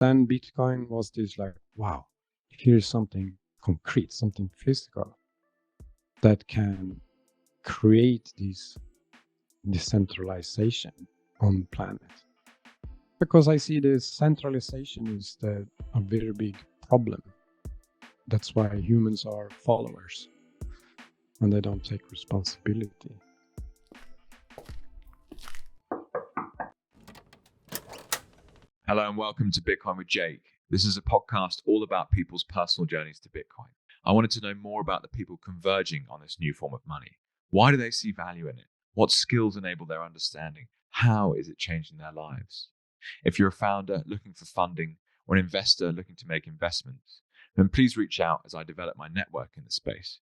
Then Bitcoin was this like, wow, here's something concrete, something physical that can create this decentralization on the planet. Because I see this centralization is a very big problem. That's why humans are followers and they don't take responsibility. Hello and welcome to Bitcoin with Jake. This is a podcast all about people's personal journeys to Bitcoin. I wanted to know more about the people converging on this new form of money. Why do they see value in it? What skills enable their understanding? How is it changing their lives? If you're a founder looking for funding or an investor looking to make investments, then please reach out as I develop my network in the space.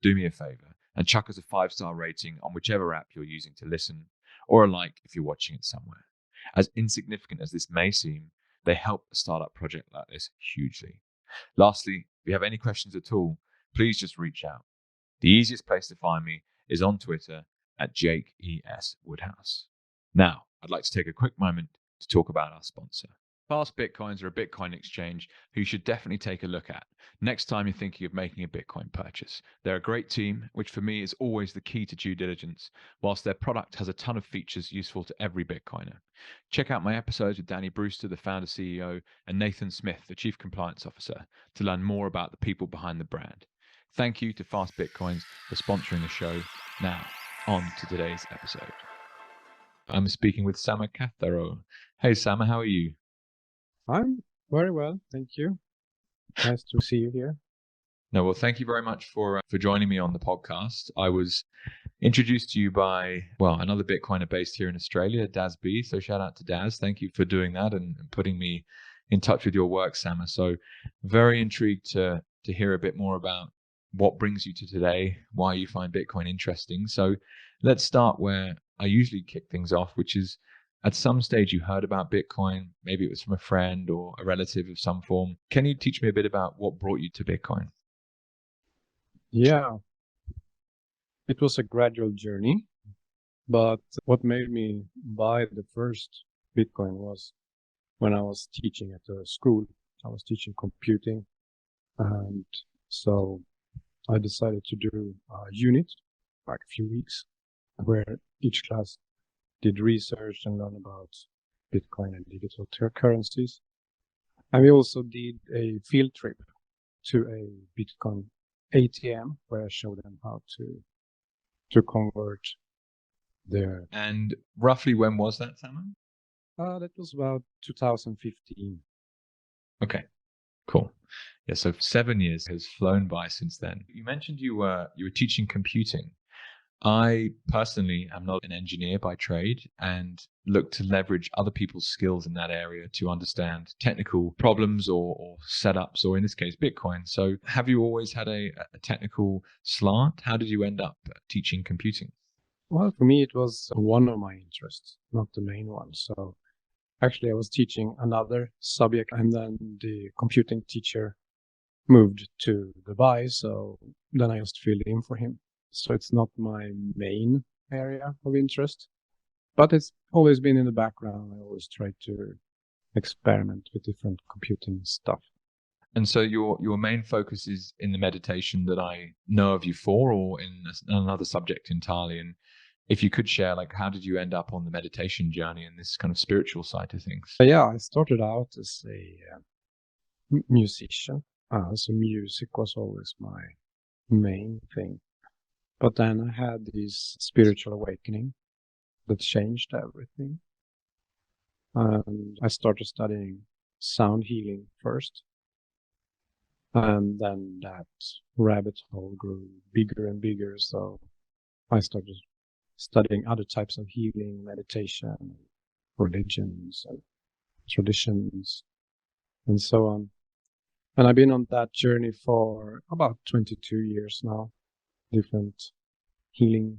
Do me a favor and chuck us a 5-star rating on whichever app you're using to listen, or a like if you're watching it somewhere. As insignificant as this may seem, they help a startup project like this hugely. Lastly, if you have any questions at all, please just reach out. The easiest place to find me is on Twitter at Jake E.S. Woodhouse. Now, I'd like to take a quick moment to talk about our sponsor. Fastbitcoins are a Bitcoin exchange who you should definitely take a look at next time you're thinking of making a Bitcoin purchase. They're a great team, which for me is always the key to due diligence, whilst their product has a ton of features useful to every Bitcoiner. Check out my episodes with Danny Brewster, the founder CEO, and Nathan Smith, the Chief Compliance Officer, to learn more about the people behind the brand. Thank you to Fastbitcoins for sponsoring the show. Now, on to today's episode. I'm speaking with Sama Katharo. Hey Sama, how are you? I'm very well, thank you. Nice to see you here. No, well, thank you very much for joining me on the podcast. I was introduced to you by, another Bitcoiner based here in Australia, Daz B. So shout out to Daz. Thank you for doing that and putting me in touch with your work, Sama. So very intrigued to hear a bit more about what brings you to today, why you find Bitcoin interesting. So let's start where I usually kick things off, which is at some stage you heard about Bitcoin. Maybe it was from a friend or a relative of some form. Can you teach me a bit about what brought you to Bitcoin? Yeah, it was a gradual journey, but what made me buy the first Bitcoin was when I was teaching at a school. I was teaching computing, and so I decided to do a unit, like a few weeks, where each class did research and learn about Bitcoin and digital currencies. And we also did a field trip to a Bitcoin ATM where I showed them how to convert their. And roughly when was that, Sama? That was about 2015. Okay, cool. Yeah, so 7 years has flown by since then. You mentioned you were teaching computing. I personally am not an engineer by trade and look to leverage other people's skills in that area to understand technical problems or setups, or in this case, Bitcoin. So have you always had a technical slant? How did you end up teaching computing? Well, for me, it was one of my interests, not the main one. So actually, I was teaching another subject, and then the computing teacher moved to Dubai. So then I just filled in for him. So it's not my main area of interest, but it's always been in the background. I always try to experiment with different computing stuff. And so your main focus is in the meditation that I know of you for, or in another subject entirely. And if you could share, like, how did you end up on the meditation journey and this kind of spiritual side of things? Yeah, I started out as a musician. So music was always my main thing. But then I had this spiritual awakening that changed everything. And I started studying sound healing first. And then that rabbit hole grew bigger and bigger. So I started studying other types of healing, meditation, religions, and traditions, and so on. And I've been on that journey for about 22 years now, different healing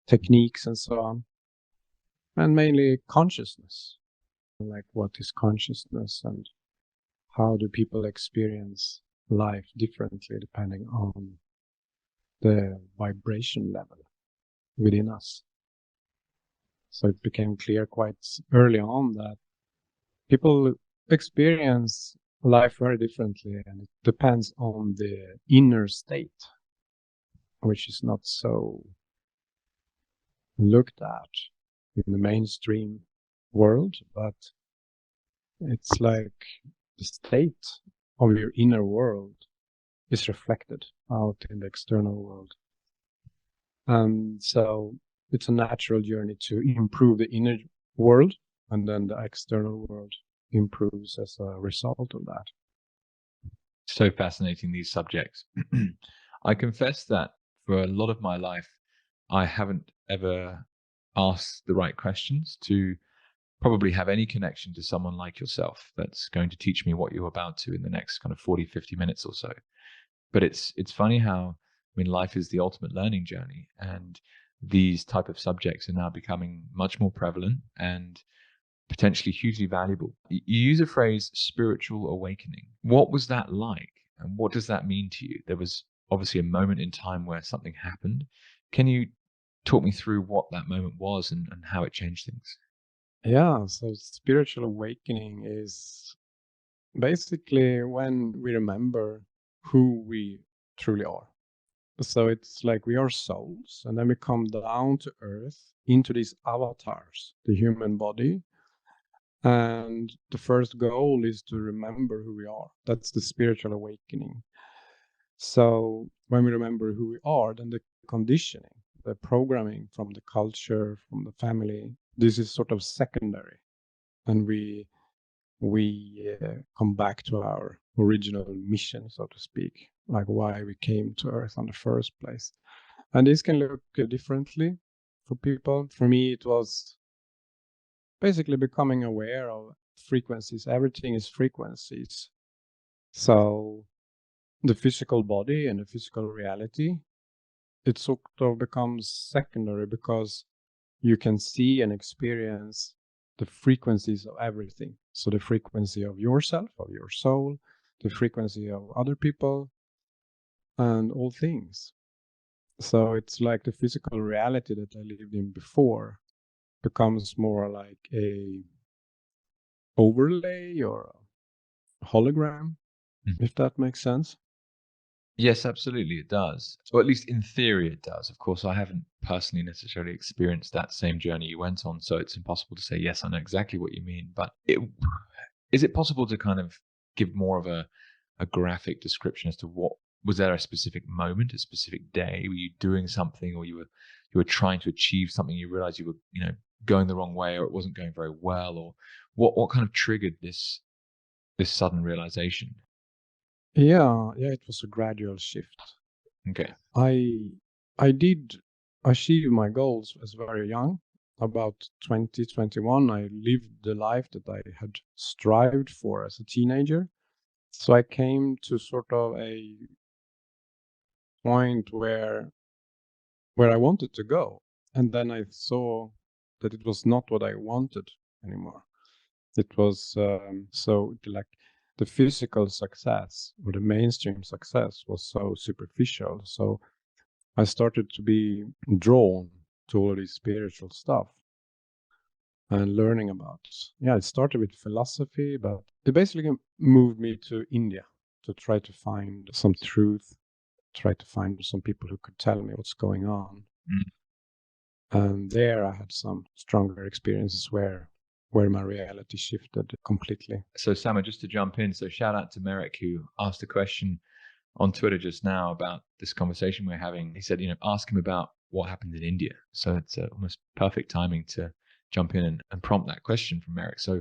techniques and so on. And mainly consciousness, like what is consciousness and how do people experience life differently depending on the vibration level within us. So it became clear quite early on that people experience life very differently, and it depends on the inner state, which is not so looked at in the mainstream world, but it's like the state of your inner world is reflected out in the external world. And so it's a natural journey to improve the inner world, and then the external world improves as a result of that. So fascinating, these subjects. I confess that for a lot of my life, I haven't ever asked the right questions to probably have any connection to someone like yourself that's going to teach me what you're about to in the next kind of 40, 50 minutes or so. But it's funny how, I mean, life is the ultimate learning journey, and these type of subjects are now becoming much more prevalent and potentially hugely valuable. You use a phrase, spiritual awakening. What was that like? And what does that mean to you? There was obviously a moment in time where something happened. Can you talk me through what that moment was and how it changed things? Yeah, so spiritual awakening is basically when we remember who we truly are. So it's like we are souls, and then we come down to earth into these avatars, the human body. And the first goal is to remember who we are. That's the spiritual awakening. So when we remember who we are, then the conditioning, the programming from the culture, from the family, this is sort of secondary. And we come back to our original mission, so to speak, like why we came to Earth in the first place. And this can look differently for people. For me, it was basically becoming aware of frequencies. Everything is frequencies. So the physical body and the physical reality, it sort of becomes secondary because you can see and experience the frequencies of everything. So the frequency of yourself, of your soul, the frequency of other people, and all things. So it's like the physical reality that I lived in before becomes more like a overlay or a hologram, if that makes sense. Yes, absolutely, it does. Or at least in theory, it does. Of course, I haven't personally necessarily experienced that same journey you went on, so it's impossible to say, yes, I know exactly what you mean. But is it possible to kind of give more of a graphic description as to what was there a specific moment, a specific day? Were you doing something, or you were trying to achieve something? You realized you were, going the wrong way, or it wasn't going very well, or what kind of triggered this sudden realization? Yeah, it was a gradual shift. Okay. I did achieve my goals as very young. About 2021, I lived the life that I had strived for as a teenager. So I came to sort of a point where I wanted to go. And then I saw that it was not what I wanted anymore. It was so like the physical success or the mainstream success was so superficial. So I started to be drawn to all this spiritual stuff and learning about. Yeah, it started with philosophy, but it basically moved me to India to try to find some truth, try to find some people who could tell me what's going on. Mm. And there I had some stronger experiences where my reality shifted completely. So, Sama, just to jump in, so shout out to Merrick who asked a question on Twitter just now about this conversation we're having. He said, ask him about what happened in India. So it's almost perfect timing to jump in and prompt that question from Merrick. So,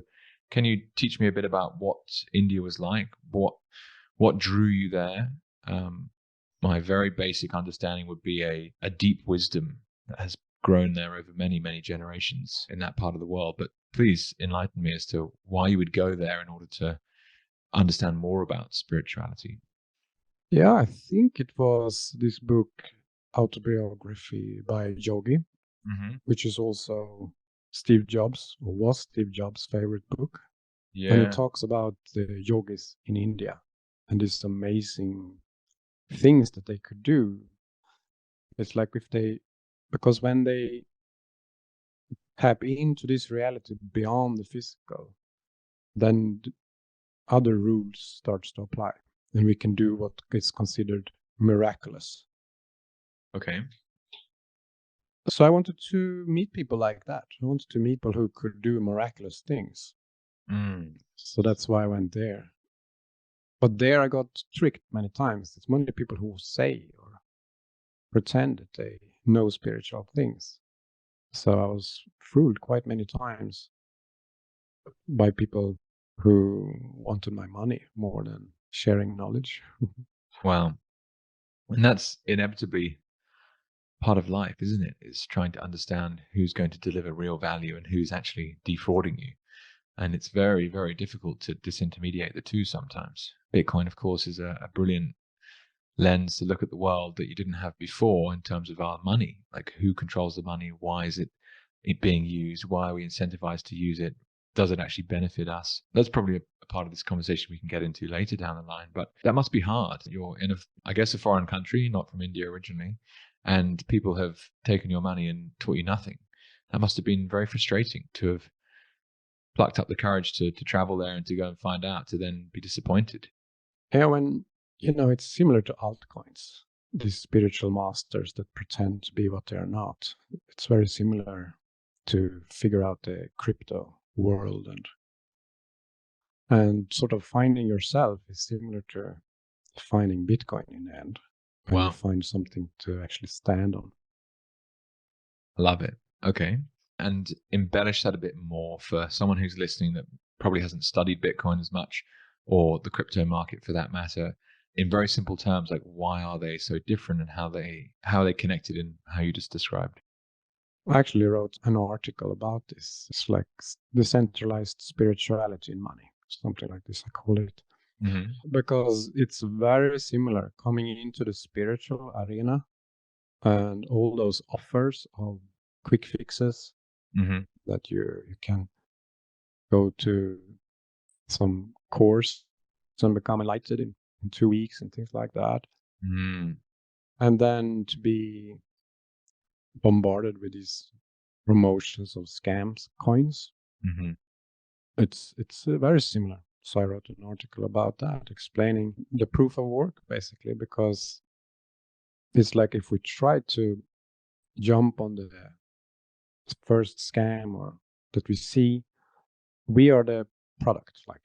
can you teach me a bit about what India was like? What drew you there? My very basic understanding would be a deep wisdom that has grown there over many, many generations in that part of the world. But please enlighten me as to why you would go there in order to understand more about spirituality. Yeah, I think it was this book, Autobiography by Yogi, Mm-hmm. which is also Steve Jobs, or was Steve Jobs' favorite book. And he Yeah. talks about the yogis in India and these amazing things that they could do. It's like because when they tap into this reality beyond the physical, then other rules starts to apply, and we can do what is considered miraculous. Okay. So I wanted to meet people like that. I wanted to meet people who could do miraculous things. So that's why I went there. But there I got tricked many times. There's many people who say or pretend that they know spiritual things. So I was fooled quite many times by people who wanted my money more than sharing knowledge. Wow. And that's inevitably part of life, isn't it? Is trying to understand who's going to deliver real value and who's actually defrauding you. And it's very, very difficult to disintermediate the two sometimes. Bitcoin, of course, is a brilliant lens to look at the world that you didn't have before in terms of our money. Like, who controls the money? Why is it being used? Why are we incentivized to use it? Does it actually benefit us? That's probably a part of this conversation we can get into later down the line. But that must be hard. You're in, I guess, a foreign country, not from India originally, and people have taken your money and taught you nothing. That must have been very frustrating to have plucked up the courage to travel there and to go and find out, to then be disappointed. Yeah, when, it's similar to altcoins, these spiritual masters that pretend to be what they are not. It's very similar to figure out the crypto world, and sort of finding yourself is similar to finding Bitcoin in the end, when you find something to actually stand on. Love it. Okay. And embellish that a bit more for someone who's listening that probably hasn't studied Bitcoin as much, or the crypto market for that matter. In very simple terms, like, why are they so different, and how they connected in how you just described? I actually wrote an article about this. It's like decentralized spirituality in money, something like this, I call it. Mm-hmm. Because it's very similar coming into the spiritual arena, and all those offers of quick fixes that you can go to some course and become enlightened in 2 weeks and things like that. And then to be bombarded with these promotions of scams coins. It's very similar. So I wrote an article about that, explaining the proof of work, basically, because it's like if we try to jump on the first scam or that we see, we are the product. Like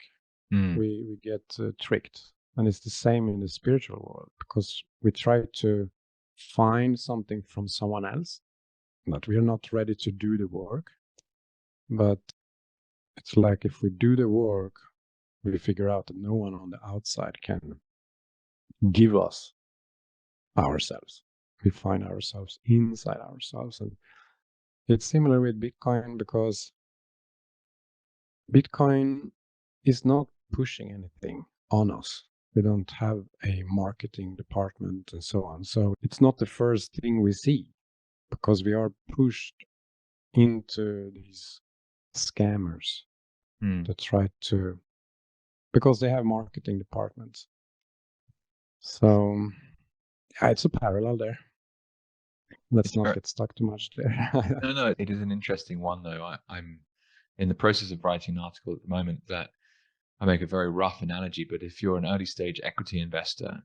we get tricked. And it's the same in the spiritual world, because we try to find something from someone else, but we are not ready to do the work. But it's like if we do the work, we figure out that no one on the outside can give us ourselves. We find ourselves inside ourselves. And it's similar with Bitcoin, because Bitcoin is not pushing anything on us. We don't have a marketing department and so on. So it's not the first thing we see, because we are pushed into these scammers that try to, because they have marketing departments. So yeah, it's a parallel there. Let's not get stuck too much there. No, it is an interesting one, though. I'm in the process of writing an article at the moment that I make a very rough analogy, but if you're an early stage equity investor,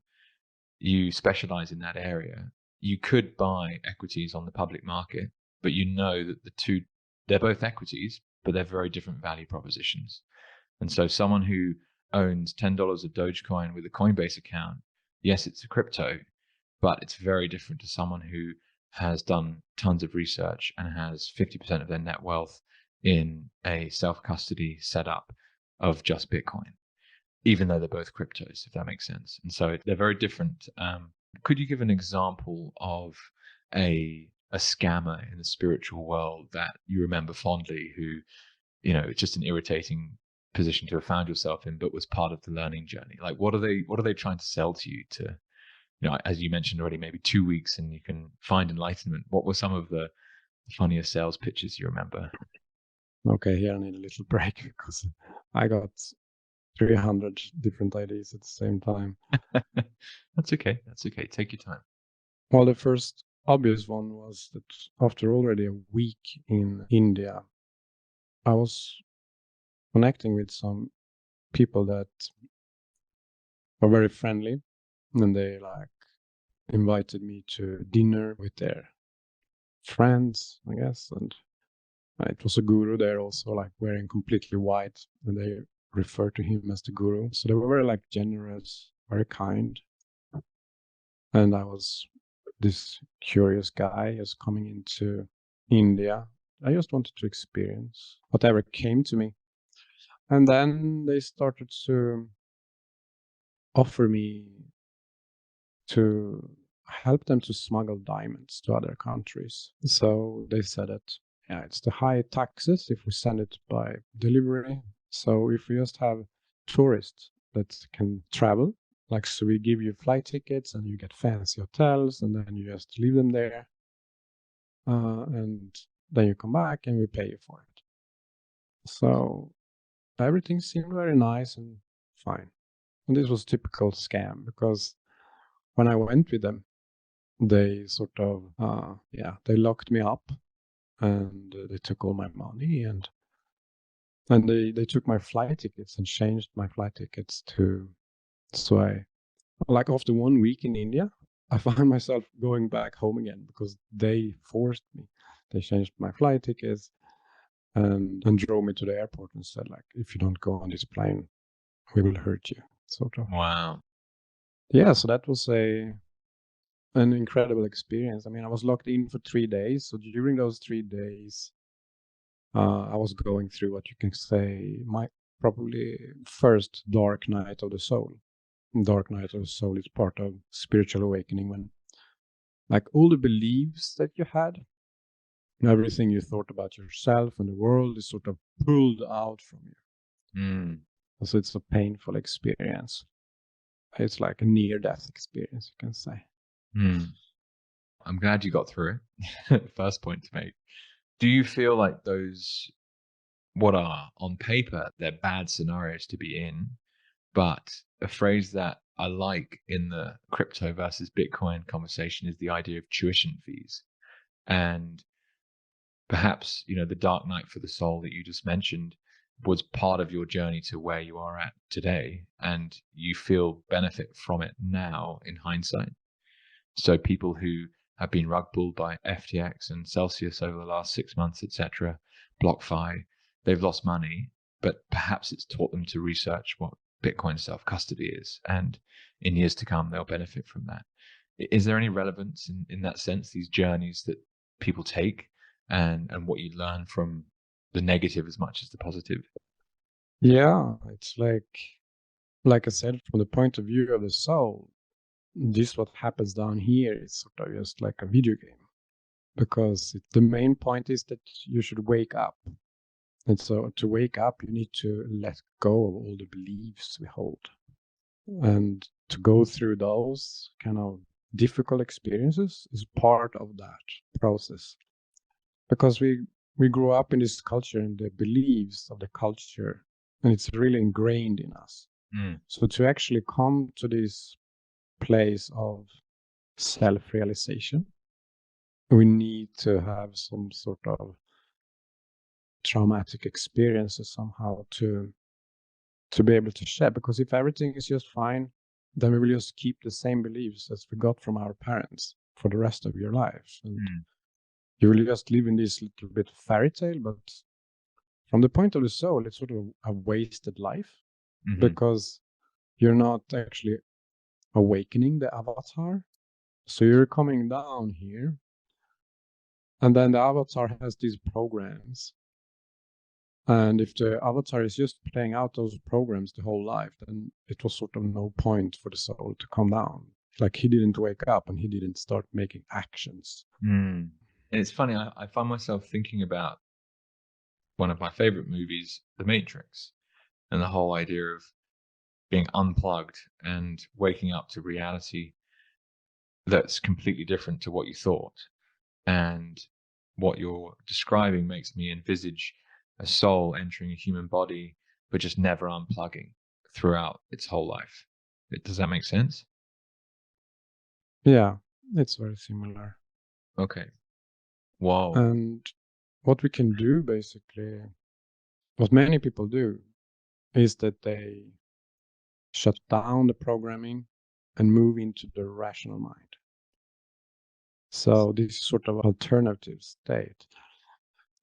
you specialize in that area, you could buy equities on the public market, but you know that they're both equities, but they're very different value propositions. And so someone who owns $10 of Dogecoin with a Coinbase account, yes, it's a crypto, but it's very different to someone who has done tons of research and has 50% of their net wealth in a self-custody setup of just Bitcoin, even though they're both cryptos, if that makes sense. And so they're very different. Could you give an example of a scammer in the spiritual world that you remember fondly, who, it's just an irritating position to have found yourself in, but was part of the learning journey? Like, what are they trying to sell to you to, as you mentioned already, maybe 2 weeks and you can find enlightenment? What were some of the funniest sales pitches you remember? Okay, here I need a little break, because I got 300 different ideas at the same time. That's okay. Take your time. Well, the first obvious one was that after already a week in India, I was connecting with some people that were very friendly, and they like invited me to dinner with their friends, I guess, and it was a guru there also, like wearing completely white, and they refer to him as the guru. So they were very like generous, very kind. And I was this curious guy just coming into India. I just wanted to experience whatever came to me. And then they started to offer me to help them to smuggle diamonds to other countries. So they said that, yeah, it's the high taxes if we send it by delivery. So if we just have tourists that can travel, like, so we give you flight tickets and you get fancy hotels, and then you just leave them there. And then you come back and we pay you for it. So everything seemed very nice and fine. And this was typical scam, because when I went with them, they sort of, they locked me up, and they took all my money, and they took my flight tickets and changed my flight tickets to, so I, like after 1 week in India, I found myself going back home again because they forced me. They changed my flight tickets and drove me to the airport and said, like, if you don't go on this plane, we will hurt you, sort of. Wow. Yeah, so that was an incredible experience. I mean, I was locked in for 3 days. So during those 3 days, I was going through what you can say my probably first dark night of the soul. Dark night of the soul is part of spiritual awakening, when like all the beliefs that you had, everything you thought about yourself and the world is sort of pulled out from you. Mm. So it's a painful experience. It's like a near-death experience, you can say. Mm. I'm glad you got through it. First point to make. Do you feel like those, what are on paper, they're bad scenarios to be in, but a phrase that I like in the crypto versus Bitcoin conversation is the idea of tuition fees. And perhaps, the dark night for the soul that you just mentioned was part of your journey to where you are at today, and you feel benefit from it now in hindsight. So people who have been rug pulled by FTX and Celsius over the last 6 months, etc., BlockFi, they've lost money, but perhaps it's taught them to research what Bitcoin self-custody is, and in years to come, they'll benefit from that. Is there any relevance in that sense, these journeys that people take, and what you learn from the negative as much as the positive? Yeah, it's like I said, from the point of view of the soul, this what happens down here is sort of just like a video game, because the main point is that you should wake up. And so to wake up, you need to let go of all the beliefs we hold. And to go through those kind of difficult experiences is part of that process. Because we grew up in this culture and the beliefs of the culture, and it's really ingrained in us. Mm. So to actually come to this place of self-realization, we need to have some sort of traumatic experiences somehow to be able to share. Because if everything is just fine, then we will just keep the same beliefs as we got from our parents for the rest of your life, and you will just live in this little bit of fairy tale. But from the point of the soul, it's sort of a wasted life, Mm-hmm. because you're not actually awakening the avatar. So you're coming down here, and then the avatar has these programs. And if the avatar is just playing out those programs the whole life, then it was sort of no point for the soul to come down. Like, he didn't wake up and he didn't start making actions. And it's funny, I find myself thinking about one of my favorite movies, The Matrix, and the whole idea of being unplugged and waking up to reality that's completely different to what you thought. And what you're describing makes me envisage a soul entering a human body, but just never unplugging throughout its whole life. Does that make sense? Yeah, it's very similar. Okay. Wow. And what we can do, basically, what many people do, is that they shut down the programming and move into the rational mind. So this is sort of alternative state.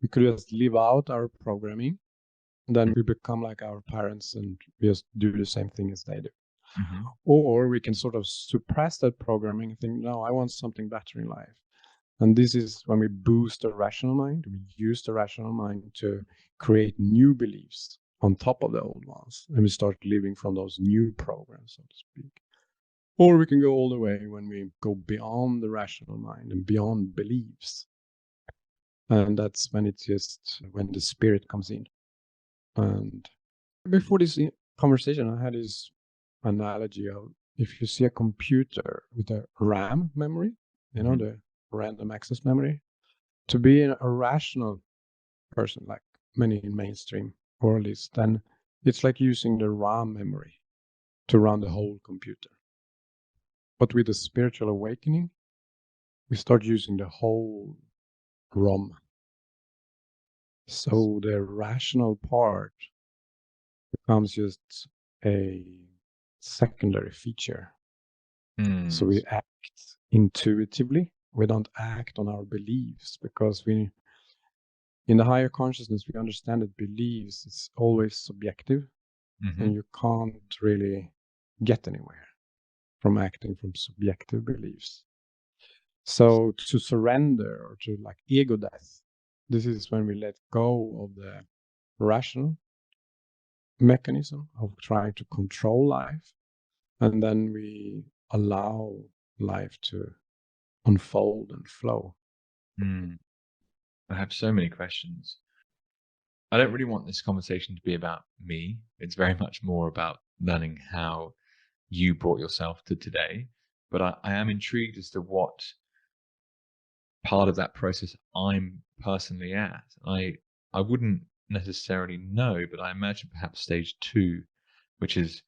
We could just live out our programming, then we become like our parents and we just do the same thing as they do. Mm-hmm. Or we can sort of suppress that programming and think, no, I want something better in life. And this is when we boost the rational mind. We use the rational mind to create new beliefs on top of the old ones. And we start living from those new programs, so to speak. Or we can go all the way when we go beyond the rational mind and beyond beliefs. And that's when it's just when the spirit comes in. And before this conversation, I had this analogy of if you see a computer with a RAM memory, the random access memory, to be a rational person, like many in mainstream world is, then it's like using the RAM memory to run the whole computer. But with the spiritual awakening, we start using the whole ROM. So the rational part becomes just a secondary feature. So we act intuitively. We don't act on our beliefs because in the higher consciousness, we understand that beliefs is always subjective, and you can't really get anywhere from acting from subjective beliefs. So to surrender or to like ego death, this is when we let go of the rational mechanism of trying to control life, and then we allow life to unfold and flow. I have so many questions. I don't really want this conversation to be about me. It's very much more about learning how you brought yourself to today. But I am intrigued as to what part of that process I'm personally at. I wouldn't necessarily know, but I imagine perhaps stage 2, which is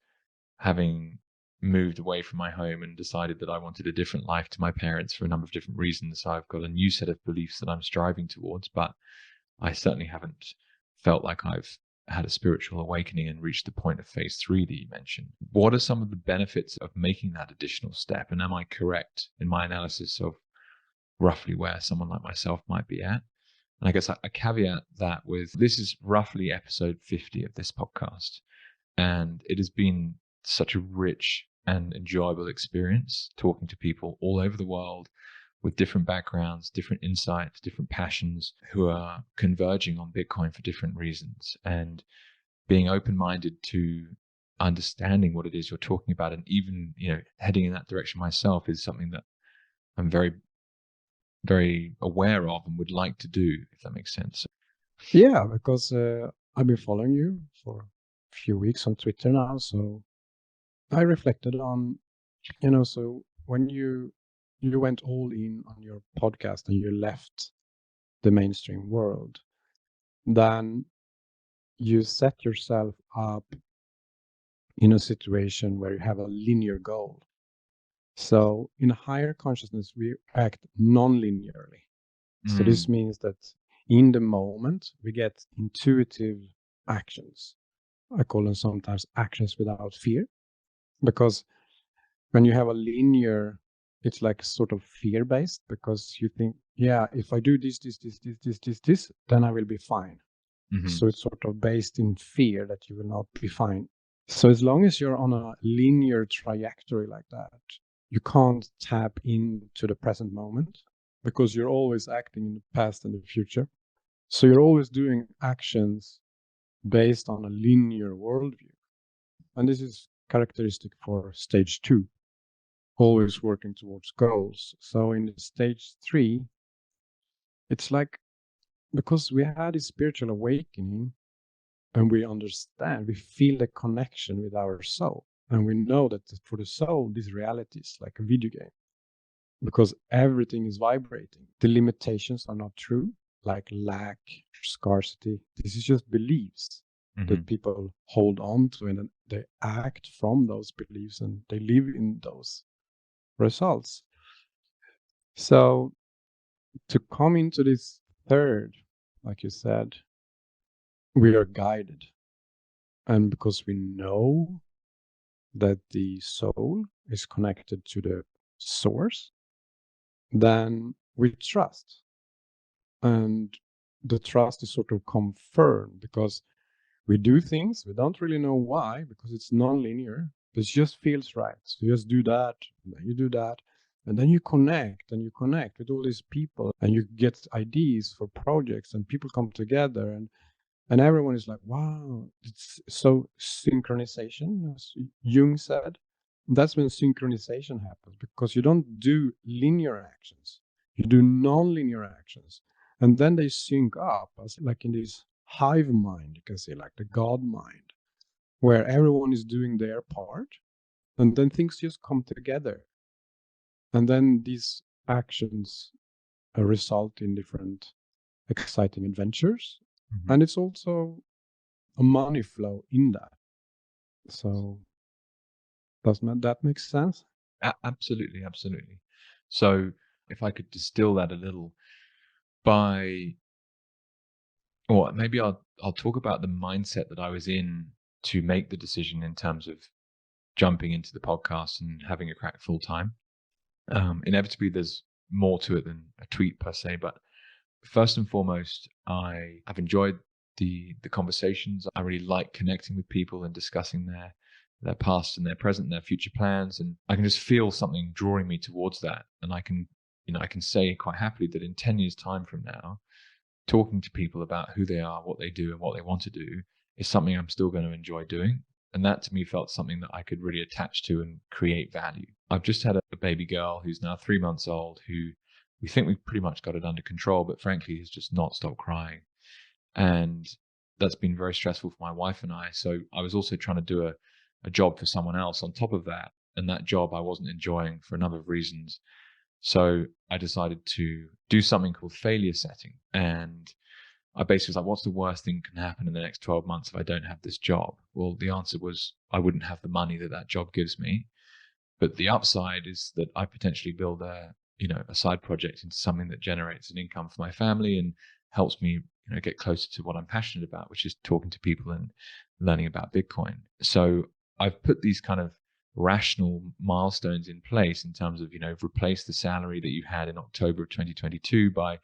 having moved away from my home and decided that I wanted a different life to my parents for a number of different reasons. So I've got a new set of beliefs that I'm striving towards, but I certainly haven't felt like I've had a spiritual awakening and reached the point of phase 3 that you mentioned. What are some of the benefits of making that additional step? And am I correct in my analysis of roughly where someone like myself might be at? And I guess I caveat that with, this is roughly episode 50 of this podcast. And it has been such a rich and enjoyable experience talking to people all over the world with different backgrounds, different insights, different passions, who are converging on Bitcoin for different reasons, and being open-minded to understanding what it is you're talking about, and even, heading in that direction myself is something that I'm very, very aware of and would like to do, if that makes sense. Yeah, because I've been following you for a few weeks on Twitter now, so I reflected on, so when you went all in on your podcast and you left the mainstream world, then you set yourself up in a situation where you have a linear goal. So in a higher consciousness, we act non-linearly. So this means that in the moment, we get intuitive actions. I call them sometimes actions without fear, because when you have a linear, it's like sort of fear-based, because you think, yeah, if I do this, then I will be fine. So it's sort of based in fear that you will not be fine. So as long as you're on a linear trajectory like that, you can't tap into the present moment, because you're always acting in the past and the future. So you're always doing actions based on a linear worldview. And this is characteristic for stage 2, always working towards goals. So in stage 3, it's like, because we had a spiritual awakening and we understand, we feel the connection with our soul. And we know that for the soul, this reality is like a video game, because everything is vibrating. The limitations are not true, like lack, scarcity. This is just beliefs that people hold on to, and then they act from those beliefs and they live in those results. So to come into this third, like you said, we are guided. And because we know that the soul is connected to the source, then we trust. And the trust is sort of confirmed because we do things, we don't really know why, because it's non-linear, but it just feels right. So you just do that, and then you do that, and then you connect with all these people, and you get ideas for projects, and people come together, and everyone is like, wow, it's so synchronization, as Jung said. That's when synchronization happens, because you don't do linear actions, you do non-linear actions. And then they sync up, as like in this hive mind, you can say, like the God mind, where everyone is doing their part, and then things just come together. And then these actions result in different exciting adventures. Mm-hmm. And it's also a money flow in that. So doesn't that make sense? Absolutely, absolutely. So if I could distill that a little by, or maybe I'll talk about the mindset that I was in to make the decision in terms of jumping into the podcast and having a crack full time. Inevitably, there's more to it than a tweet per se, but first and foremost, I've enjoyed the conversations. I really like connecting with people and discussing their past and their present and their future plans, and I can just feel something drawing me towards that. And I can, I can say quite happily that in 10 years' time from now, talking to people about who they are, what they do, and what they want to do is something I'm still going to enjoy doing. And that to me felt something that I could really attach to and create value. I've just had a baby girl who's now 3 months old, who we think we've pretty much got it under control, but frankly has just not stopped crying. And that's been very stressful for my wife and I. So I was also trying to do a job for someone else on top of that. And that job I wasn't enjoying for a number of reasons. So I decided to do something called failure setting. And I basically was like, what's the worst thing that can happen in the next 12 months if I don't have this job? Well, the answer was I wouldn't have the money that job gives me. But the upside is that I potentially build a side project into something that generates an income for my family and helps me, get closer to what I'm passionate about, which is talking to people and learning about Bitcoin. So I've put these kind of rational milestones in place in terms of, replace the salary that you had in October of 2022 by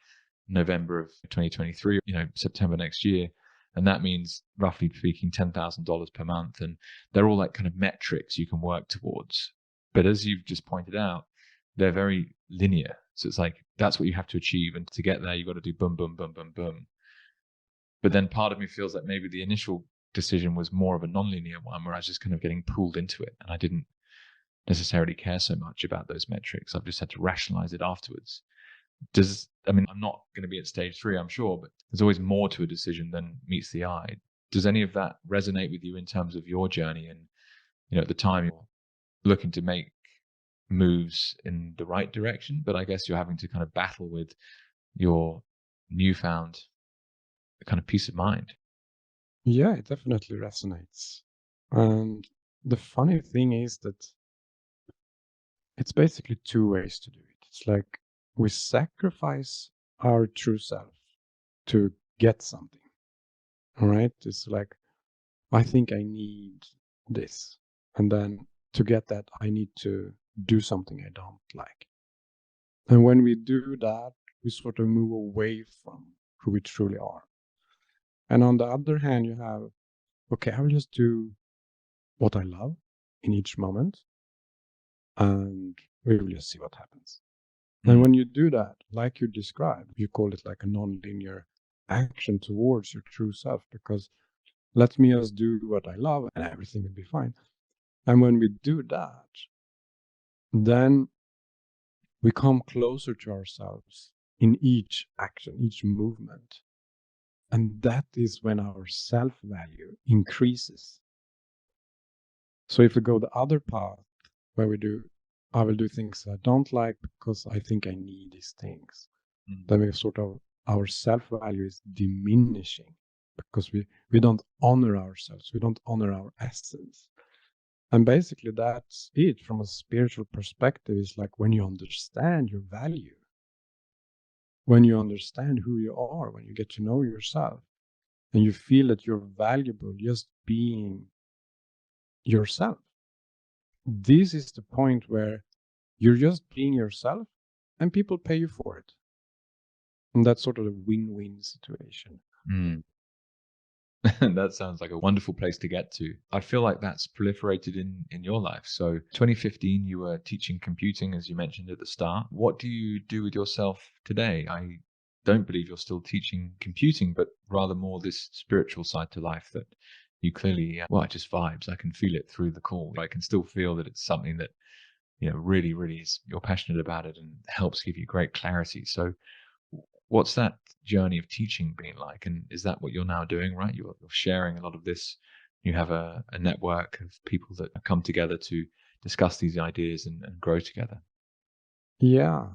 November of 2023, September next year. And that means, roughly speaking, $10,000 per month. And they're all like kind of metrics you can work towards. But as you've just pointed out, they're very linear. So it's like, that's what you have to achieve. And to get there, you've got to do boom, boom, boom, boom, boom. But then part of me feels like maybe the initial decision was more of a non-linear one where I was just kind of getting pulled into it. And I didn't necessarily care so much about those metrics. I've just had to rationalize it afterwards. I'm not going to be at stage 3, I'm sure, but there's always more to a decision than meets the eye. Does any of that resonate with you in terms of your journey? And, at the time you're looking to make moves in the right direction, but I guess you're having to kind of battle with your newfound kind of peace of mind. Yeah, it definitely resonates. And the funny thing is that it's basically 2 ways to do it. It's like we sacrifice our true self to get something. All right. It's like, I think I need this. And then to get that, I need to do something I don't like. And when we do that, we sort of move away from who we truly are. And on the other hand, you have, okay, I will just do what I love in each moment, and we will just see what happens. And when you do that, like you described, you call it like a non-linear action towards your true self, because let me just do what I love and everything will be fine. And when we do that, then we come closer to ourselves in each action, each movement. And that is when our self-value increases. So if we go the other path, where I will do things I don't like because I think I need these things, then we sort of, our self-value is diminishing because we don't honor ourselves, we don't honor our essence. And basically that's it from a spiritual perspective. Is like when you understand your value, when you understand who you are, when you get to know yourself, and you feel that you're valuable just being yourself. This is the point where you're just being yourself and people pay you for it. And that's sort of a win-win situation. That sounds like a wonderful place to get to. I feel like that's proliferated in your life. So 2015, you were teaching computing, as you mentioned at the start. What do you do with yourself today? I don't believe you're still teaching computing, but rather more this spiritual side to life that you clearly, well, it just vibes. I can feel it through the call. I can still feel that it's something that, really, really is, you're passionate about it and helps give you great clarity. So what's that journey of teaching been like? And is that what you're now doing, right? You're sharing a lot of this. You have a network of people that come together to discuss these ideas and grow together. Yeah.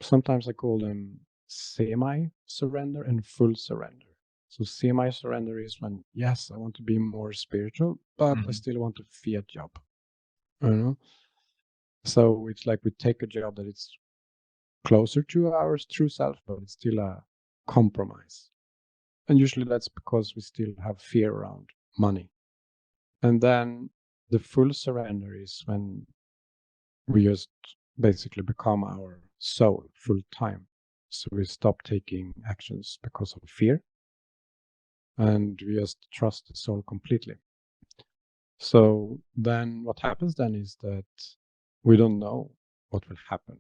Sometimes I call them semi-surrender and full surrender. So semi-surrender is when, yes, I want to be more spiritual, but I still want a fiat job. You know? So it's like we take a job that it's closer to our true self, but it's still a compromise. And usually that's because we still have fear around money. And then the full surrender is when we just basically become our soul full time. So we stop taking actions because of fear and we just trust the soul completely. So then what happens then is that we don't know what will happen.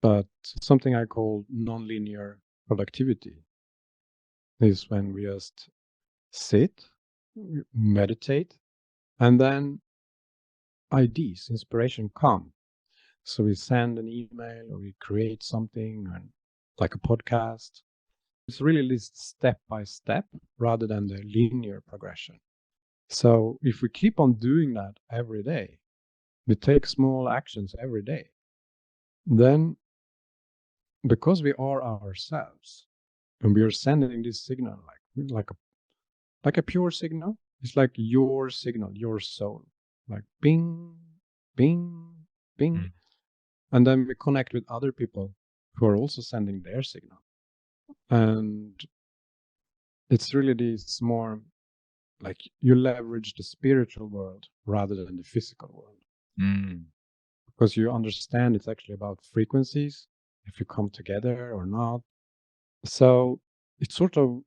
But something I call nonlinear productivity is when we just sit, meditate, and then ideas, inspiration come. So we send an email or we create something like a podcast. It's really this step by step rather than the linear progression. So if we keep on doing that every day, we take small actions every day, then because we are ourselves and we are sending this signal like a pure signal, it's like your signal, your soul, like bing, bing, bing. And then we connect with other people who are also sending their signal. And it's really this more like you leverage the spiritual world rather than the physical world. Because you understand it's actually about frequencies, if you come together or not. So it sort of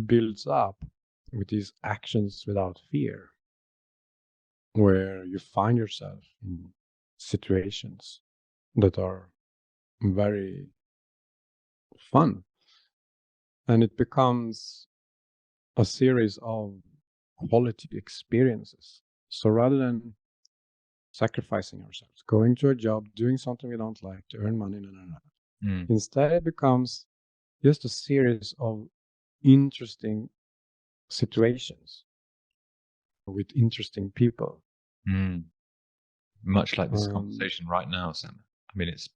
builds up with these actions without fear, where you find yourself in situations that are very fun. And it becomes a series of quality experiences. So rather than sacrificing ourselves, going to a job, doing something we don't like to earn money, instead it becomes just a series of interesting situations with interesting people. Much like this conversation right now, Sam. I mean, it's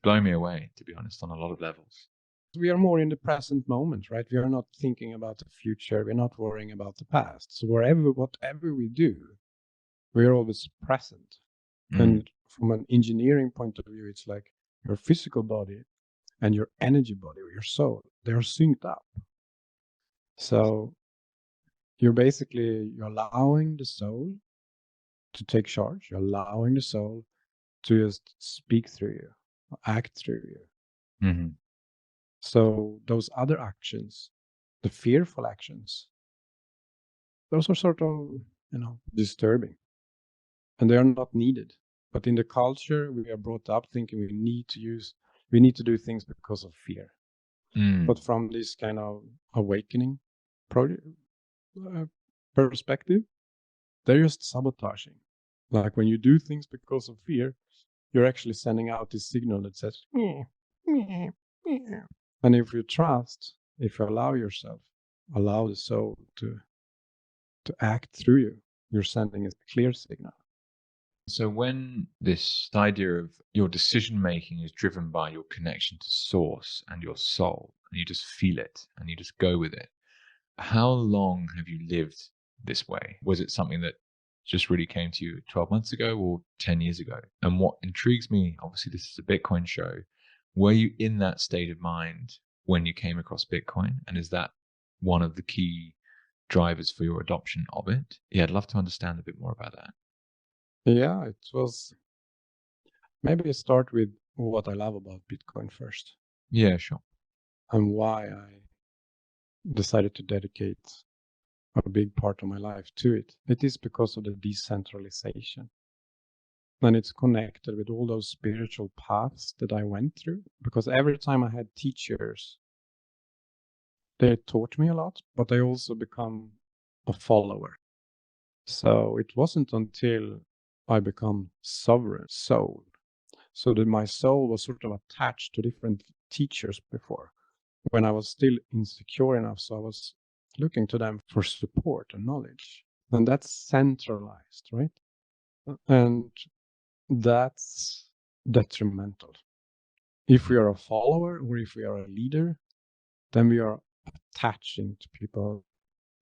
blowing me away, to be honest, on a lot of levels. We are more in the present moment, right? We are not thinking about the future. We're not worrying about the past. So whatever we do, we're always present. And from an engineering point of view, it's like your physical body and your energy body or your soul, they're synced up. So you're allowing the soul to take charge. You're allowing the soul to just speak through you, act through you. So those other actions, the fearful actions, those are sort of, disturbing, and they are not needed. But in the culture, we are brought up thinking we need to do things because of fear. But from this kind of awakening perspective, they're just sabotaging. Like when you do things because of fear, you're actually sending out this signal that says, meh, meh, meh. And if you allow the soul to act through you, you're sending a clear signal. So when this idea of your decision making is driven by your connection to source and your soul, and you just feel it and you just go with it, how long have you lived this way? Was it something that just really came to you 12 months ago or 10 years ago? And what intrigues me, obviously this is a Bitcoin show, were you in that state of mind when you came across Bitcoin? And is that one of the key drivers for your adoption of it. Yeah, I'd love to understand a bit more about that. Yeah, it was maybe start with what I love about Bitcoin first Yeah, sure. and why I decided to dedicate a big part of my life to it. It is because of the decentralization. And it's connected with all those spiritual paths that I went through. Because every time I had teachers, they taught me a lot, but I also become a follower. So it wasn't until I become sovereign soul, so that my soul was sort of attached to different teachers before, when I was still insecure enough. So I was looking to them for support and knowledge. And that's centralized, right? And that's detrimental. If we are a follower or if we are a leader, then we are attaching to people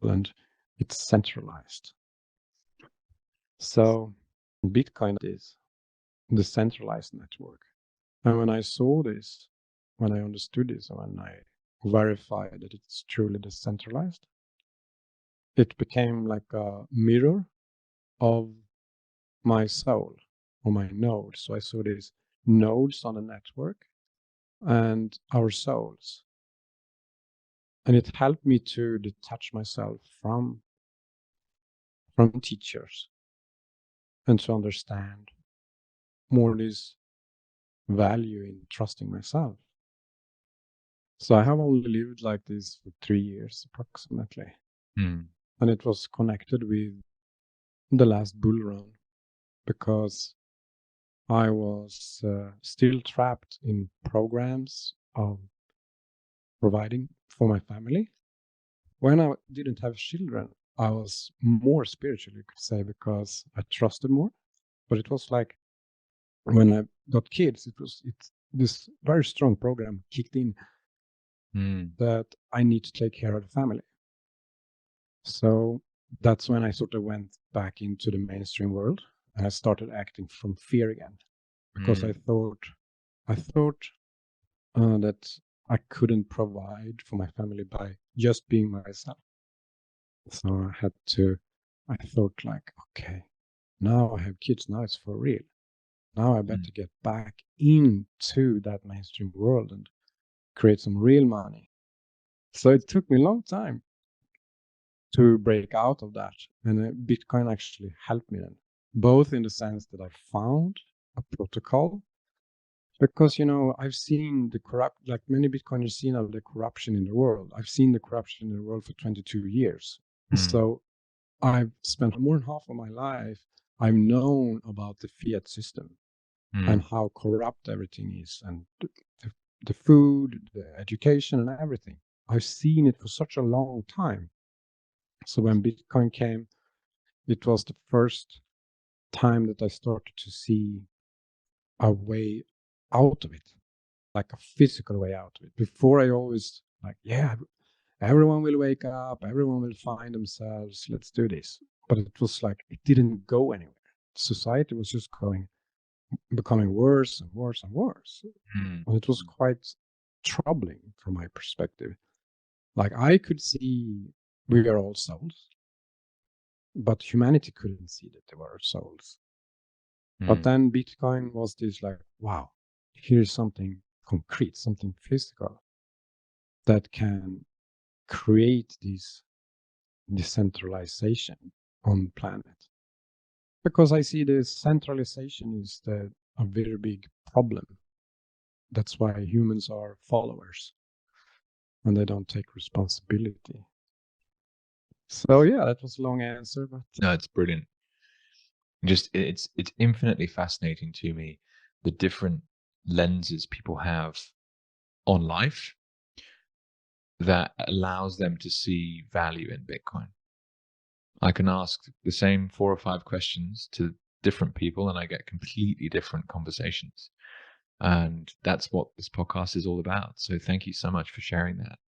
and it's centralized. So Bitcoin is the centralized network. And when I saw this, when I understood this, and when I verified that it's truly decentralized, it became like a mirror of my soul or my node. So I saw these nodes on the network and our souls. And it helped me to detach myself from teachers and to understand more this value in trusting myself. So I have only lived like this for 3 years approximately. Mm. And it was connected with the last bull run because I was still trapped in programs of providing for my family. When I didn't have children, I was more spiritual, you could say, because I trusted more. But it was like when I got kids, it's this very strong program kicked in that I need to take care of the family. So that's when I sort of went back into the mainstream world and I started acting from fear again because I thought that I couldn't provide for my family by just being myself. So I thought like, okay, now I have kids, now it's for real. Now I better get back into that mainstream world and create some real money. So it took me a long time to break out of that. And Bitcoin actually helped me then, both in the sense that I found a protocol. Because, I've seen like many Bitcoiners seen of the corruption in the world. I've seen the corruption in the world for 22 years. So I've spent more than half of my life, I've known about the fiat system and how corrupt everything is and the food, the education and everything. I've seen it for such a long time. So when Bitcoin came, it was the first time that I started to see a way out of it, like a physical way out of it. Before I always like, yeah, everyone will wake up, everyone will find themselves, let's do this. But it was like, it didn't go anywhere. Society was just becoming worse and worse and worse. And it was quite troubling from my perspective. Like I could see we are all souls, but humanity couldn't see that they were souls. But then Bitcoin was this like, wow, here's something concrete, something physical that can create this decentralization on the planet. Because I see the centralization is a very big problem. That's why humans are followers and they don't take responsibility. So yeah, that was a long answer, but No, it's brilliant. Just it's infinitely fascinating to me the different lenses people have on life that allows them to see value in Bitcoin. I can ask the same 4 or 5 questions to different people and I get completely different conversations. And that's what this podcast is all about. So thank you so much for sharing that.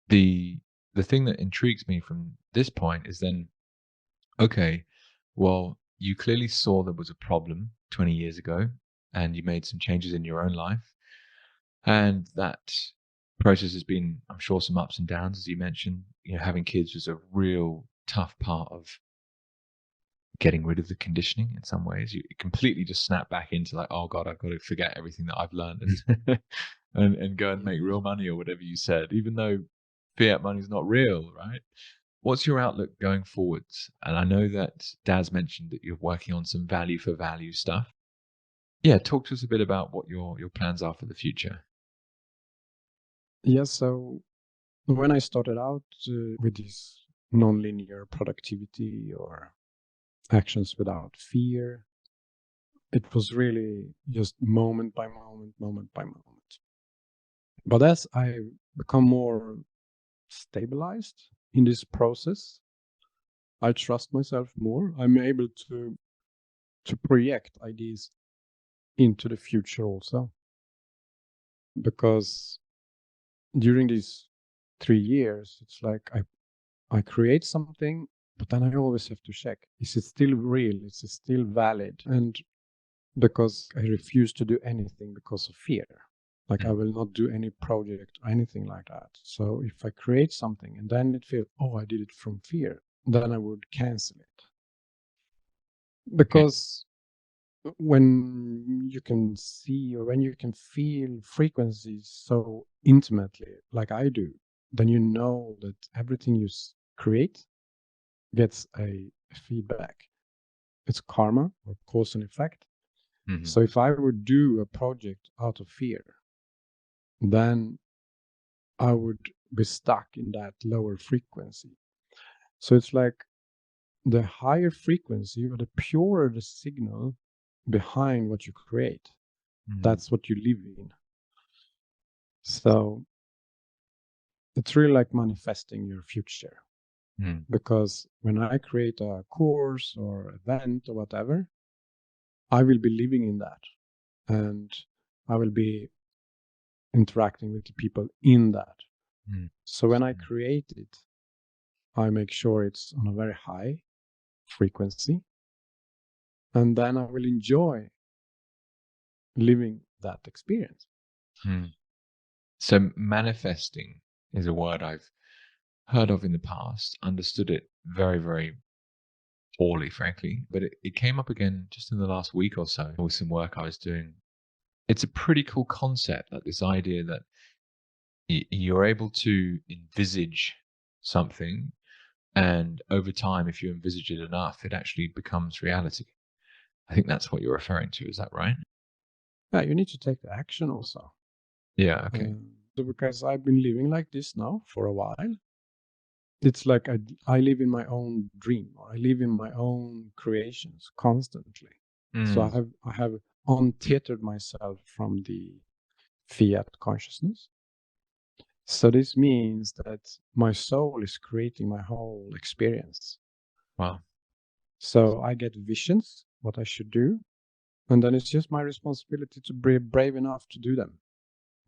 The thing that intrigues me from this point is then, okay, well, you clearly saw there was a problem 20 years ago and you made some changes in your own life. And that process has been, I'm sure, some ups and downs, as you mentioned. Having kids was a real tough part of getting rid of the conditioning in some ways. You completely just snap back into like, oh God, I've got to forget everything that I've learned and go and make real money or whatever you said, even though fiat money is not real, right? What's your outlook going forwards? And I know that Daz mentioned that you're working on some value for value stuff. Yeah, talk to us a bit about what your plans are for the future. Yeah, so when I started out with this nonlinear productivity or actions without fear, it was really just moment by moment, moment by moment. But as I become more stabilized in this process, I trust myself more. I'm able to project ideas into the future also. Because during these 3 years, it's like I create something, but then I always have to check, is it still real? Is it still valid? And because I refuse to do anything because of fear. Like I will not do any project or anything like that. So if I create something and then it feels, oh, I did it from fear, then I would cancel it. Because when you can see or when you can feel frequencies so intimately, like I do, then you know that everything you create gets a feedback. It's karma or cause and effect. Mm-hmm. So if I would do a project out of fear, then I would be stuck in that lower frequency. So it's like the higher frequency or the purer the signal behind what you create, that's what you live in. So it's really like manifesting your future. Because when I create a course or event or whatever, I will be living in that. And I will be interacting with the people in that. So when I create it, I make sure it's on a very high frequency. And then I will enjoy living that experience. So manifesting is a word I've heard of in the past, understood it very, very poorly, frankly, but it came up again just in the last week or so with some work I was doing. It's a pretty cool concept, like this idea that you're able to envisage something, and over time, if you envisage it enough, it actually becomes reality. I think that's what you're referring to. Is that right? Yeah, you need to take the action also. Yeah, okay. So because I've been living like this now for a while, it's like I live in my own dream, or I live in my own creations constantly. So I have untethered myself from the fiat consciousness. So this means that my soul is creating my whole experience. Wow. So I get visions, what I should do, and then it's just my responsibility to be brave enough to do them.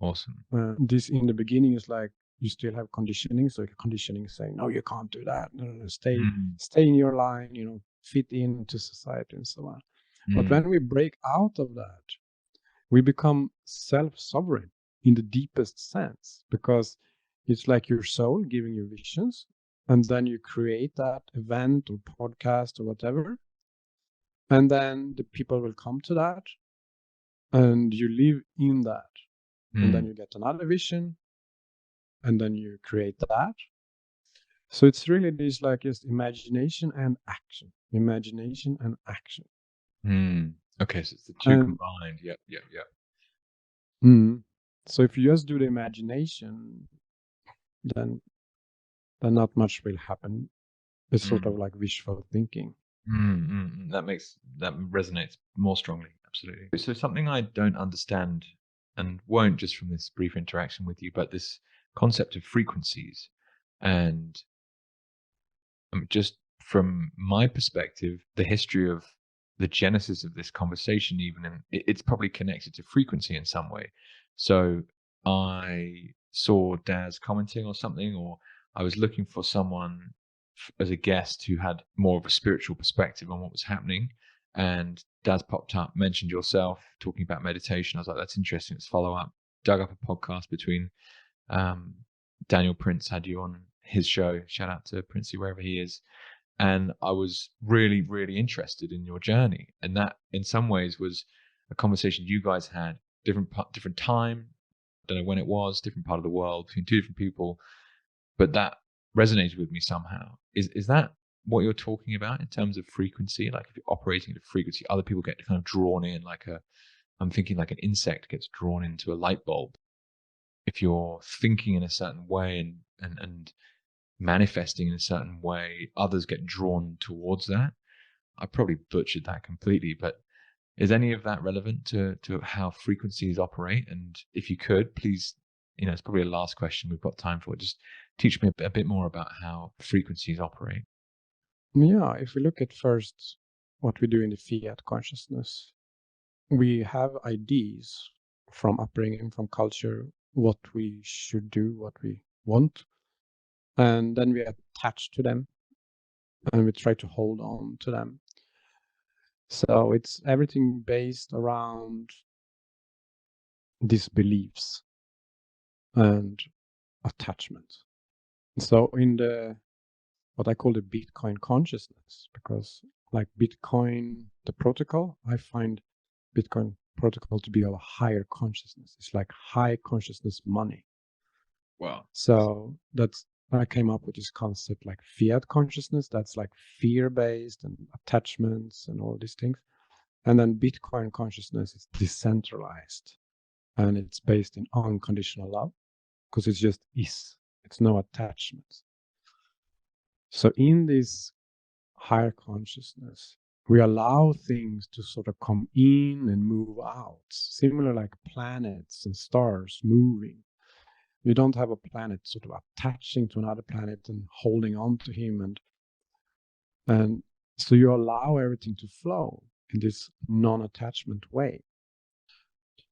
Awesome. This in the beginning is like you still have conditioning. So conditioning is saying, no, you can't do that. No, stay in your line, fit into society and so on. But when we break out of that, we become self-sovereign in the deepest sense, because it's like your soul giving you visions, and then you create that event or podcast or whatever, and then the people will come to that, and you live in that, and then you get another vision, and then you create that. So it's really this like just imagination and action, imagination and action. Okay, so it's the two combined. Yep. So if you just do the imagination, then not much will happen. It's sort of like wishful thinking. That resonates more strongly. Absolutely. So something I don't understand, and won't just from this brief interaction with you, but this concept of frequencies. And just from my perspective, the history of the genesis of this conversation, even, and it's probably connected to frequency in some way. So I saw Daz commenting or something, or I was looking for someone as a guest who had more of a spiritual perspective on what was happening. And Daz popped up, mentioned yourself talking about meditation. I was like, that's interesting. Let's follow up. Dug up a podcast between Daniel Prince had you on his show. Shout out to Princey wherever he is. And I was really, really interested in your journey. And that, in some ways, was a conversation you guys had, different time. I don't know when it was, different part of the world, between two different people. But that resonated with me somehow. Is that what you're talking about in terms of frequency? Like if you're operating at a frequency, other people get kind of drawn in, I'm thinking like an insect gets drawn into a light bulb. If you're thinking in a certain way and manifesting in a certain way, others get drawn towards that. I probably butchered that completely, but is any of that relevant to how frequencies operate? And if you could, please, it's probably a last question we've got time for. Just teach me a bit more about how frequencies operate. Yeah, if we look at first what we do in the fiat consciousness, we have ideas from upbringing, from culture, what we should do, what we want, and then we attach to them and we try to hold on to them. So it's everything based around these beliefs and attachment. So in the what I call the Bitcoin consciousness, because like Bitcoin, the protocol, I find Bitcoin protocol to be of a higher consciousness. It's like high consciousness money. Wow. So that's I came up with this concept like fiat consciousness. That's like fear-based and attachments and all these things. And then Bitcoin consciousness is decentralized and it's based in unconditional love because it's just is. It's no attachments. So in this higher consciousness, we allow things to sort of come in and move out, similar like planets and stars moving. You don't have a planet sort of attaching to another planet and holding on to him, and so you allow everything to flow in this non-attachment way.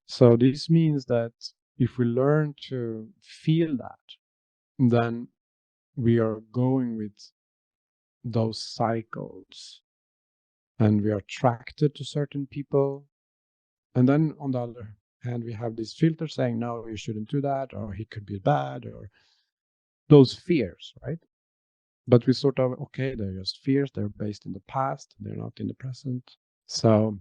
So this means that if we learn to feel that, then we are going with those cycles and we are attracted to certain people. And then on the other hand, we have this filter saying, no, you shouldn't do that, or he could be bad, or those fears, right? But we sort of, okay, they're just fears. They're based in the past. They're not in the present. So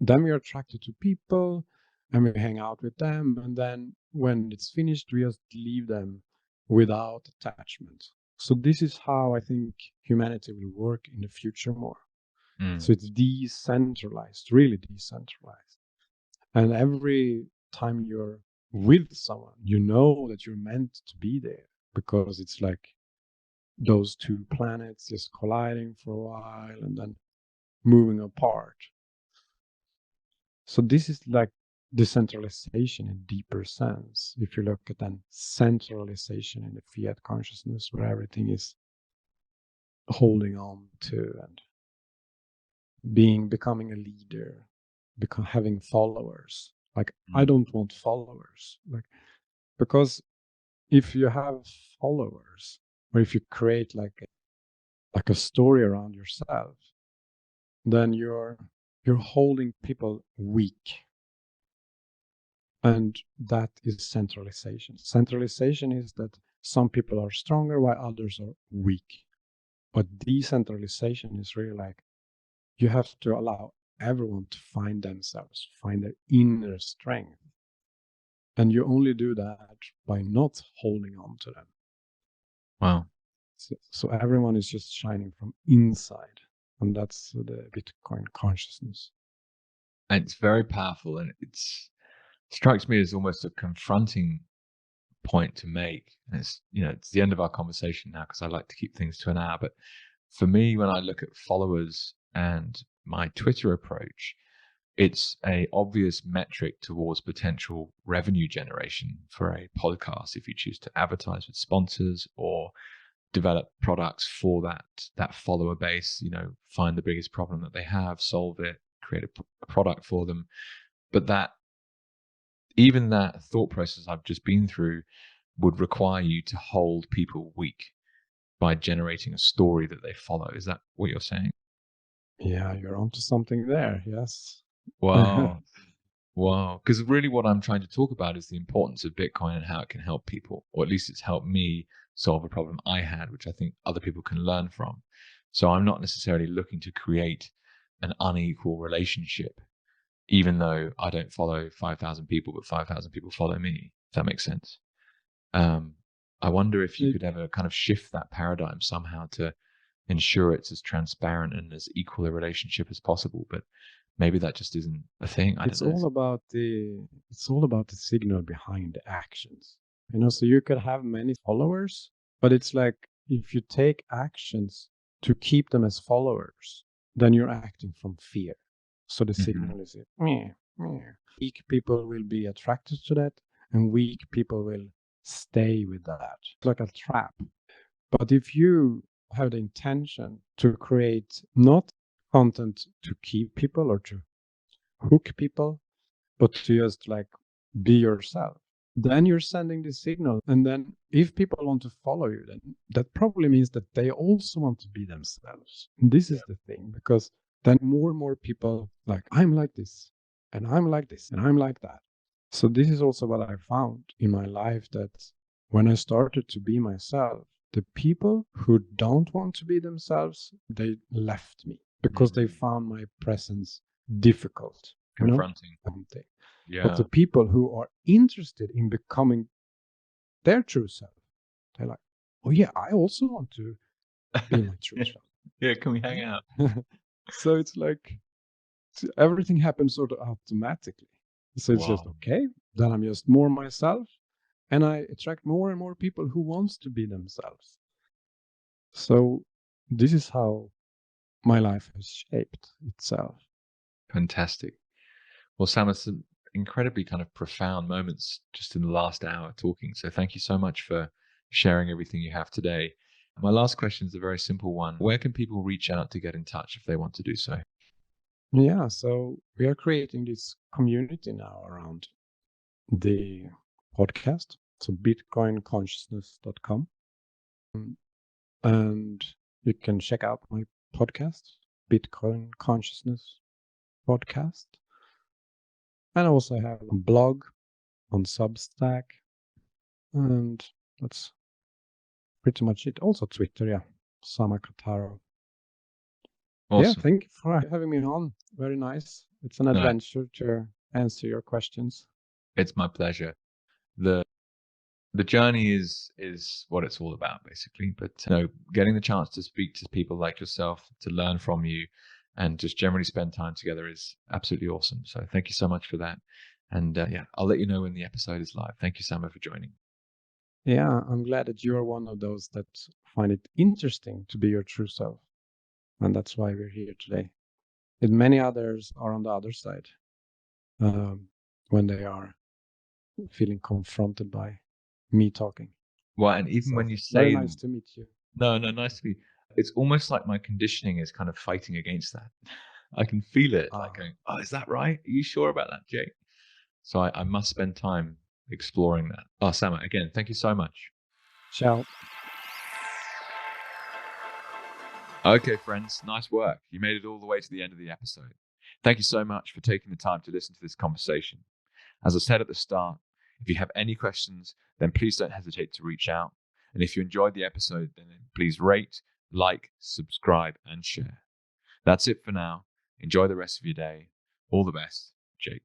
then we are attracted to people and we hang out with them. And then when it's finished, we just leave them without attachment. So this is how I think humanity will work in the future more. So it's decentralized, really decentralized. And every time you're with someone, you know that you're meant to be there because it's like those two planets just colliding for a while and then moving apart. So this is like decentralization in deeper sense. If you look at then centralization in the fiat consciousness, where everything is holding on to and becoming a leader, having followers. Like I don't want followers, like because if you have followers, or if you create like a story around yourself, then you're holding people weak. And that is centralization. Centralization is that some people are stronger while others are weak. But decentralization is really like you have to allow everyone to find themselves, find their inner strength. And you only do that by not holding on to them. Wow. So everyone is just shining from inside. And that's the Bitcoin consciousness. And it's very powerful, and it strikes me as almost a confronting point to make. And it's the end of our conversation now because I like to keep things to an hour. But for me, when I look at followers and my Twitter approach, it's a obvious metric towards potential revenue generation for a podcast if you choose to advertise with sponsors or develop products for that follower base, find the biggest problem that they have, solve it, create a product for them. But that thought process I've just been through would require you to hold people weak by generating a story that they follow. Is that what you're saying? Yeah, you're onto something there. Yes. Wow. Wow. Because really what I'm trying to talk about is the importance of Bitcoin and how it can help people, or at least it's helped me solve a problem I had, which I think other people can learn from. So I'm not necessarily looking to create an unequal relationship, even though I don't follow 5,000 people, but 5,000 people follow me, if that makes sense. I wonder if you could ever kind of shift that paradigm somehow to ensure it's as transparent and as equal a relationship as possible. But maybe that just isn't a thing. I don't know. It's all about the signal behind the actions. So you could have many followers, but it's like if you take actions to keep them as followers, then you're acting from fear. So the signal is meh, meh. Weak people will be attracted to that, and weak people will stay with that. It's like a trap. But if you have the intention to create not content to keep people or to hook people, but to just like be yourself, then you're sending the signal. And then if people want to follow you, then that probably means that they also want to be themselves. And this is the thing, because then more and more people like, I'm like this, and I'm like this, and I'm like that. So this is also what I found in my life, that when I started to be myself, the people who don't want to be themselves, they left me because they found my presence difficult. Confronting. Yeah. But the people who are interested in becoming their true self, they're like, oh yeah, I also want to be my true self. Yeah, can we hang out? So it's like everything happens sort of automatically. So it's just okay, then I'm just more myself, and I attract more and more people who wants to be themselves. So this is how my life has shaped itself. Fantastic. Well, Sam, it's some incredibly kind of profound moments just in the last hour talking. So thank you so much for sharing everything you have today. My last question is a very simple one. Where can people reach out to get in touch if they want to do so? Yeah, so we are creating this community now around the podcast. So bitcoinconsciousness.com. And you can check out my podcast, Bitcoin Consciousness Podcast. And I also have a blog on Substack. And that's pretty much it. Also Twitter, yeah. Sama Katharo. Awesome. Yeah, thank you for having me on. Very nice. It's an adventure to answer your questions. It's my pleasure. The journey is what it's all about, basically. But getting the chance to speak to people like yourself, to learn from you, and just generally spend time together is absolutely awesome. So thank you so much for that. And yeah, I'll let you know when the episode is live. Thank you, Sama, for joining. Yeah, I'm glad that you're one of those that find it interesting to be your true self. And that's why we're here today. And many others are on the other side when they are feeling confronted by me talking. Well, and even when you say... Very nice to meet you. No, nice to meet you. It's almost like my conditioning is kind of fighting against that. I can feel it, like going, oh, is that right? Are you sure about that, Jake? So I must spend time exploring that. Oh, Sama, again, thank you so much. Ciao. Okay, friends, nice work. You made it all the way to the end of the episode. Thank you so much for taking the time to listen to this conversation. As I said at the start, if you have any questions, then please don't hesitate to reach out. And if you enjoyed the episode, then please rate, like, subscribe, and share. That's it for now. Enjoy the rest of your day. All the best, Jake.